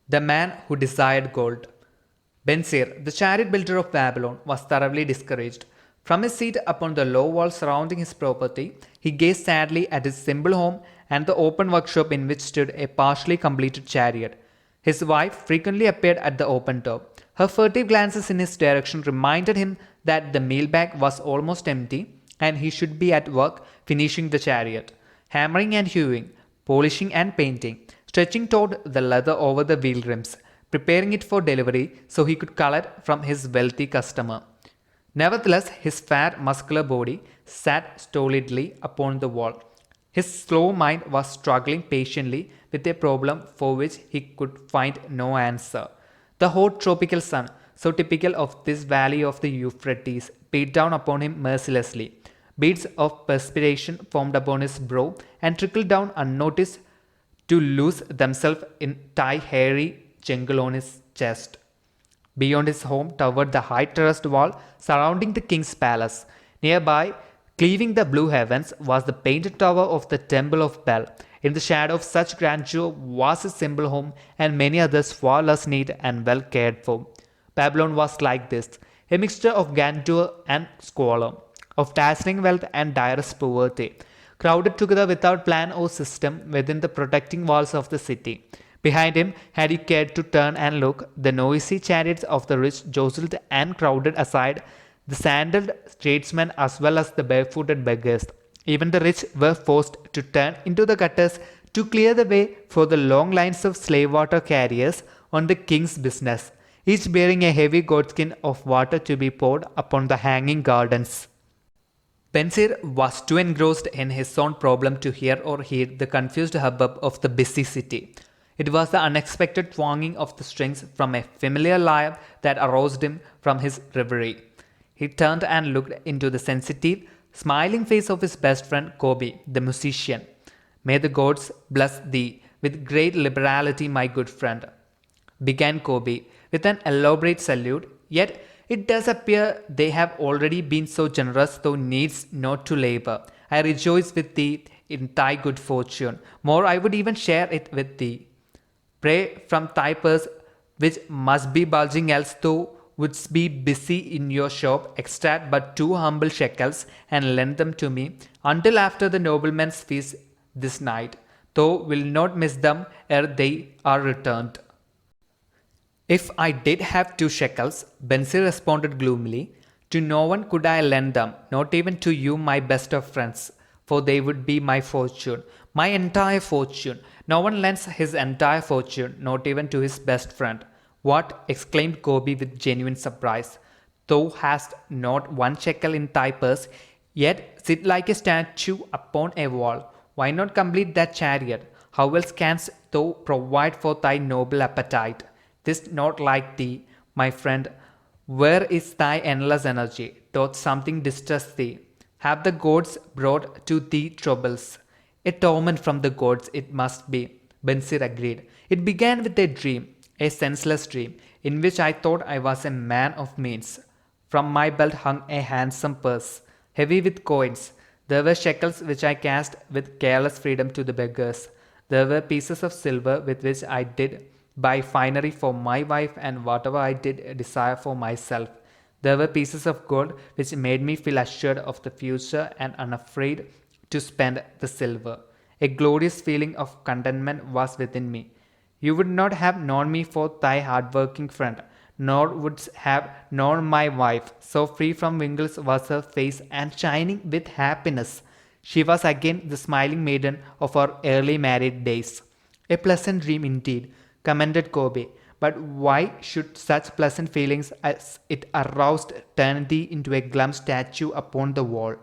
The man who desired gold. Bensir, the chariot builder of Babylon, was thoroughly discouraged. From his seat upon the low wall surrounding his property, he gazed sadly at his simple home and the open workshop in which stood a partially completed chariot. His wife frequently appeared at the open door. Her furtive glances in his direction reminded him that the meal bag was almost empty and he should be at work finishing the chariot, hammering and hewing, polishing and painting, stretching toward the leather over the wheel rims, preparing it for delivery so he could collect from his wealthy customer. Nevertheless, his fat, muscular body sat stolidly upon the wall. His slow mind was struggling patiently with a problem for which he could find no answer. The hot tropical sun, so typical of this valley of the Euphrates, beat down upon him mercilessly. Beads of perspiration formed upon his brow and trickled down unnoticed to lose themselves in tight hairy jungle on his chest. Beyond his home towered the high terraced wall surrounding the king's palace. Nearby, cleaving the blue heavens, was the painted tower of the Temple of Bel. In the shadow of such grandeur was his simple home and many others far less neat and well cared for. Babylon was like this, a mixture of grandeur and squalor, of dazzling wealth and direst poverty, crowded together without plan or system within the protecting walls of the city. Behind him, had he cared to turn and look, the noisy chariots of the rich jostled and crowded aside the sandaled tradesmen as well as the barefooted beggars. Even the rich were forced to turn into the gutters to clear the way for the long lines of slave water carriers on the king's business, each bearing a heavy goatskin of water to be poured upon the hanging gardens. Bensir was too engrossed in his own problem to hear or heed the confused hubbub of the busy city. It was the unexpected twanging of the strings from a familiar lyre that aroused him from his reverie. He turned and looked into the sensitive, smiling face of his best friend Kobe, the musician. "May the gods bless thee with great liberality, my good friend," began Kobe with an elaborate salute. "Yet it does appear they have already been so generous thou needst not to labor. I rejoice with thee in thy good fortune. More, I would even share it with thee. Pray from thy purse, which must be bulging, else thou wouldst be busy in your shop, extract but 2 humble shekels and lend them to me until after the nobleman's feast this night. Thou wilt not miss them ere they are returned." "If I did have 2 shekels," Bensir responded gloomily, "to no one could I lend them, not even to you, my best of friends, for they would be my fortune, my entire fortune. No one lends his entire fortune, not even to his best friend." "What?" exclaimed Kobe with genuine surprise. "Thou hast not 1 shekel in thy purse, yet sit like a statue upon a wall. Why not complete that chariot? How else canst thou provide for thy noble appetite? 'Tis not like thee, my friend. Where is thy endless energy? Doth something distress thee? Have the gods brought to thee troubles?" "A torment from the gods it must be," Bensir agreed. "It began with a dream, a senseless dream, in which I thought I was a man of means. From my belt hung a handsome purse, heavy with coins. There were shekels which I cast with careless freedom to the beggars. There were pieces of silver with which I did buy finery for my wife and whatever I did desire for myself. There were pieces of gold which made me feel assured of the future and unafraid to spend the silver. A glorious feeling of contentment was within me. You would not have known me for thy hard-working friend, nor wouldst have known my wife. So free from wrinkles was her face and shining with happiness. She was again the smiling maiden of our early married days." "A pleasant dream indeed," commented Kobe. "But why should such pleasant feelings as it aroused turn thee into a glum statue upon the wall?"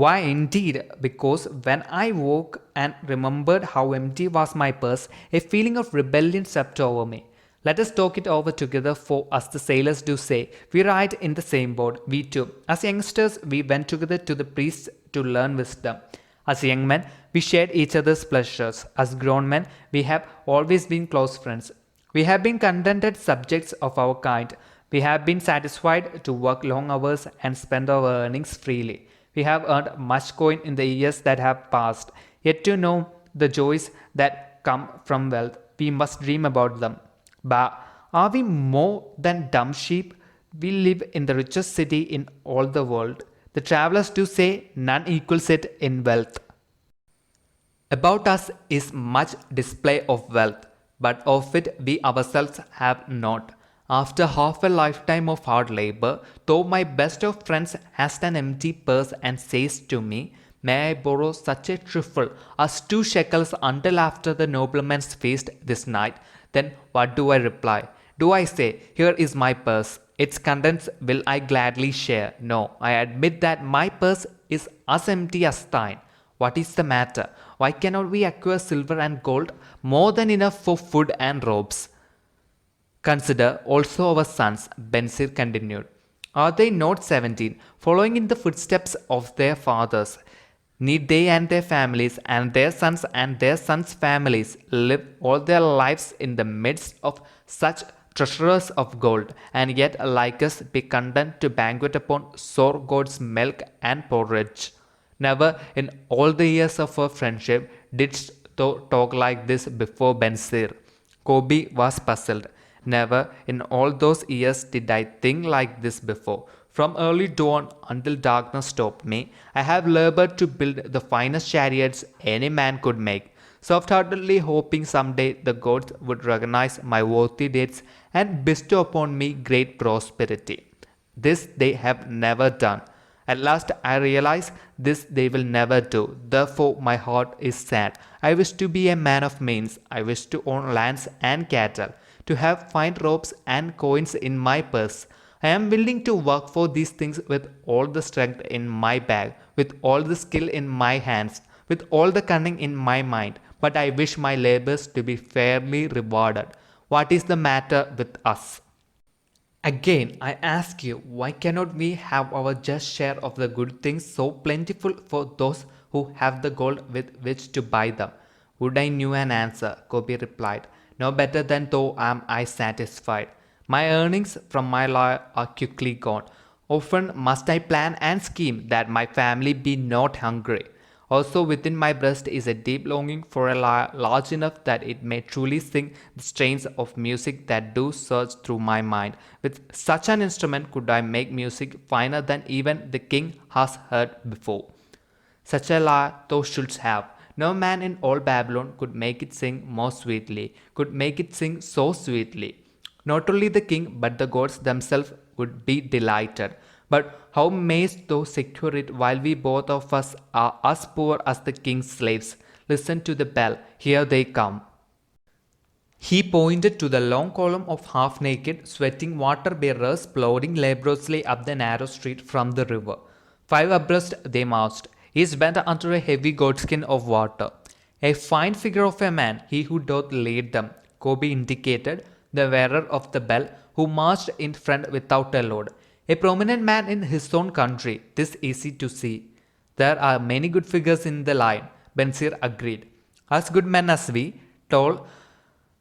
"Why indeed? Because when I woke and remembered how empty was my purse, a feeling of rebellion swept over me. Let us talk it over together, for as the sailors do say, we ride in the same boat, we too. As youngsters, we went together to the priests to learn wisdom. As young men, we shared each other's pleasures. As grown men, we have always been close friends. We have been contented subjects of our kind. We have been satisfied to work long hours and spend our earnings freely. We have earned much coin in the years that have passed. Yet to know the joys that come from wealth, we must dream about them. But are we more than dumb sheep? We live in the richest city in all the world. The travelers do say none equals it in wealth. About us is much display of wealth, but of it we ourselves have not. After half a lifetime of hard labor, though my best of friends has an empty purse and says to me, "May I borrow such a trifle as 2 shekels until after the nobleman's feast this night?" Then what do I reply? Do I say, "Here is my purse. Its contents will I gladly share"? No, I admit that my purse is as empty as thine. What is the matter? Why cannot we acquire silver and gold, more than enough for food and robes? Consider also our sons, Bensir continued. Are they not 17, following in the footsteps of their fathers? Need they and their families and their sons' families live all their lives in the midst of such treasures of gold, and yet like us be content to banquet upon sour goat's milk and porridge? Never in all the years of our friendship didst thou talk like this before, Bensir. Kobe was puzzled. Never in all those years did I think like this before. From early dawn until darkness stopped me, I have labored to build the finest chariots any man could make, soft-heartedly hoping someday the gods would recognize my worthy deeds and bestow upon me great prosperity. This they have never done. At last I realize this they will never do. Therefore my heart is sad. I wish to be a man of means. I wish to own lands and cattle, to have fine robes and coins in my purse. I am willing to work for these things with all the strength in my bag, with all the skill in my hands, with all the cunning in my mind, but I wish my labors to be fairly rewarded. What is the matter with us? Again, I ask you, why cannot we have our just share of the good things so plentiful for those who have the gold with which to buy them? Would I knew an answer, Kobe replied. No better than thou am I satisfied. My earnings from my law are quickly gone. Often must I plan and scheme that my family be not hungry. Also within my breast is a deep longing for a lyre large enough that it may truly sing the strains of music that do surge through my mind. With such an instrument could I make music finer than even the king has heard before. Such a lyre thou shouldst have. No man in all Babylon could make it sing more sweetly, could make it sing so sweetly. Not only the king, but the gods themselves would be delighted. But how mayst thou secure it while we both of us are as poor as the king's slaves? Listen to the bell, here they come. He pointed to the long column of half-naked, sweating water-bearers plodding laboriously up the narrow street from the river. 5 abreast they marched, each bent under a heavy goatskin of water. A fine figure of a man, he who doth lead them, Kobe indicated, the wearer of the bell, who marched in front without a load. A prominent man in his own country, 'tis easy to see. There are many good figures in the line, Bensir agreed. As good men as we, tall,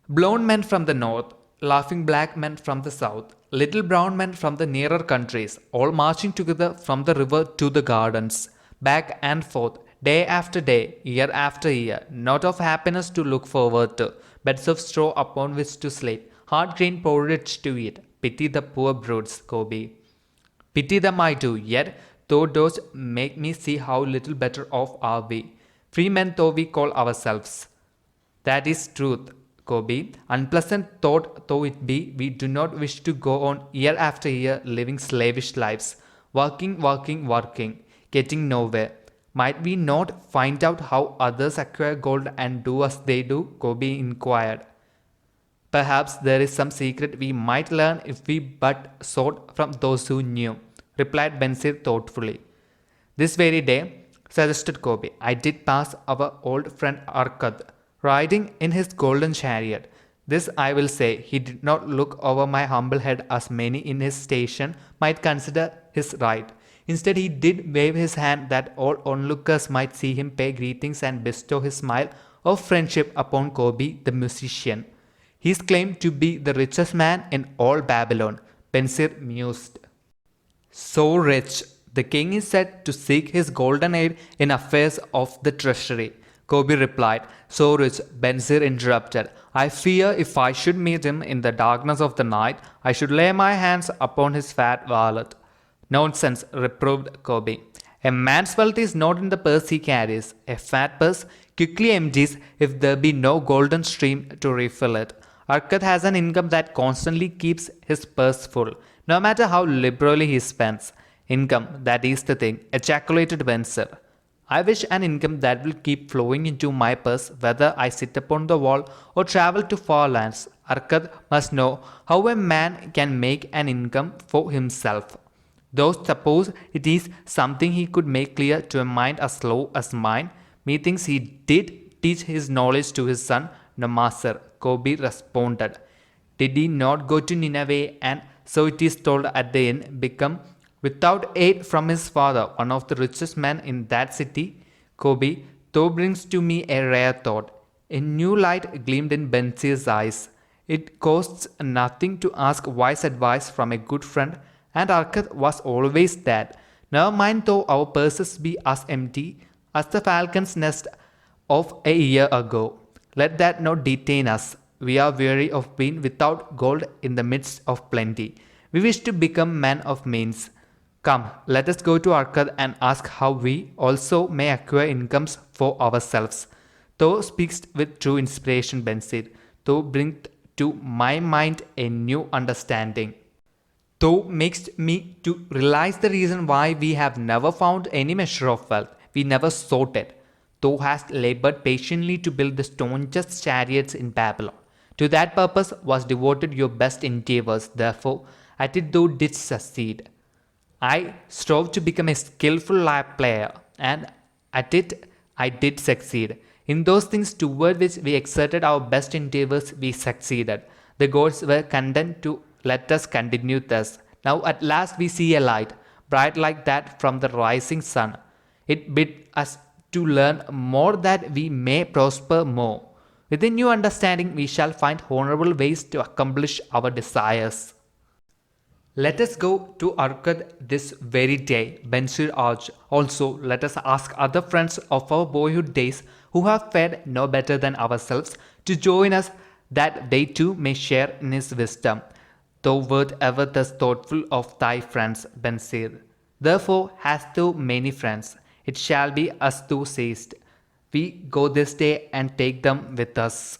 blond men from the north, laughing black men from the south, little brown men from the nearer countries, all marching together from the river to the gardens, back and forth, day after day, year after year, not of happiness to look forward to, beds of straw upon which to sleep, hard grain porridge to eat. Pity the poor brutes, Kobe. Pity them I do, yet thou dost make me see how little better off are we, free men though we call ourselves. That is truth, Kobe. Unpleasant thought though it be, we do not wish to go on year after year living slavish lives, working, getting nowhere. Might we not find out how others acquire gold and do as they do? Kobe inquired. Perhaps there is some secret we might learn if we but sought from those who knew, replied Bensir thoughtfully. This very day, suggested Kobe, I did pass our old friend Arkad, riding in his golden chariot. This I will say, he did not look over my humble head as many in his station might consider his right. Instead, he did wave his hand that all onlookers might see him pay greetings and bestow his smile of friendship upon Kobe the musician. He is claimed to be the richest man in all Babylon, Bensir mused. So rich, the king is said to seek his golden aid in affairs of the treasury. Kobe replied. So rich, Bensir interrupted. I fear if I should meet him in the darkness of the night, I should lay my hands upon his fat wallet. Nonsense, reproved Kobe. A man's wealth is not in the purse he carries. A fat purse quickly empties if there be no golden stream to refill it. Arkat has an income that constantly keeps his purse full, no matter how liberally he spends. Income, that is the thing, ejaculated Benzer. I wish an income that will keep flowing into my purse whether I sit upon the wall or travel to far lands. Arkat must know how a man can make an income for himself. Though suppose it is something he could make clear to a mind as slow as mine, methinks he did teach his knowledge to his son, no master, Kobe responded. Did he not go to Nineveh and, so it is told at the end, become without aid from his father, one of the richest men in that city? Kobe, though brings to me a rare thought. A new light gleamed in Bensir's eyes. It costs nothing to ask wise advice from a good friend, and Arkat was always that. Never mind though our purses be as empty as the falcon's nest of a year ago. Let that not detain us. We are weary of being without gold in the midst of plenty. We wish to become men of means. Come, let us go to Arkat and ask how we also may acquire incomes for ourselves. Thou speakest with true inspiration, Bensir. Thou bringest to my mind a new understanding. Thou makest me to realize the reason why we have never found any measure of wealth. We never sought it. Thou hast labored patiently to build the staunchest chariots in Babylon. To that purpose was devoted your best endeavors. Therefore, at it thou didst succeed. I strove to become a skillful lyre player, and at it I did succeed. In those things toward which we exerted our best endeavors, we succeeded. The gods were content to let us continue thus. Now at last we see a light, bright like that from the rising sun. It bid us to learn more that we may prosper more. With a new understanding, we shall find honorable ways to accomplish our desires. Let us go to Arkat this very day, Bensir urged. Also, let us ask other friends of our boyhood days who have fared no better than ourselves to join us, that they too may share in his wisdom. Thou wert ever thus thoughtful of thy friends, Bensir. Therefore hast thou many friends. It shall be as thou sayest. We go this day and take them with us.